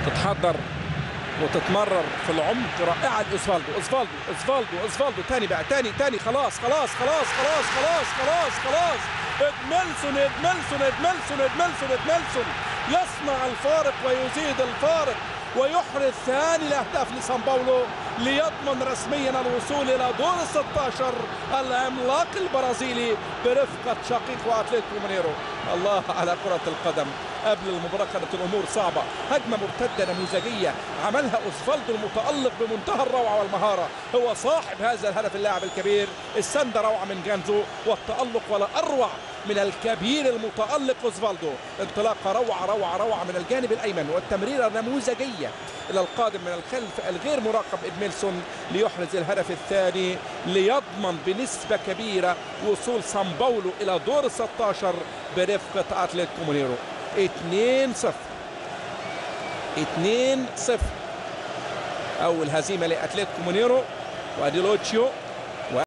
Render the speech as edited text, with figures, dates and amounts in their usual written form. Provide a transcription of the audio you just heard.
تتحضر وتتمرر في العمق. رائعة اوزفالدو اوزفالدو اوزفالدو اوزفالدو تاني بقى، تاني خلاص خلاص خلاص خلاص خلاص خلاص خلاص. ادميلسون ادميلسون ادميلسون ادميلسون ادميلسون يصنع الفارق ويزيد الفارق ويحرز ثاني الاهداف لسان باولو ليضمن رسميا الوصول الى دور ال 16. العملاق البرازيلي برفقة شقيقه اتلتيكو مينيرو. الله على كرة القدم. قبل المباراة كانت الامور صعبة. هجمة مرتدة نموذجية عملها اوزفالدو المتألق بمنتهى الروعة والمهارة. هو صاحب هذا الهدف اللاعب الكبير. السندة روعة من جانزو والتألق ولا اروع من الكبير المتألق اوزفالدو. انطلاقة روعة من الجانب الايمن والتمريرة نموذجية الى القادم من الخلف الغير مراقب ادميلسون ليحرز الهدف الثاني ليضمن بنسبة كبيرة وصول سان باولو الى دور ال 16 برفقة اتلتيكو مينيرو. 2-0 2-0 اول هزيمة لاتلتيكو مينيرو. وادي لوتشيو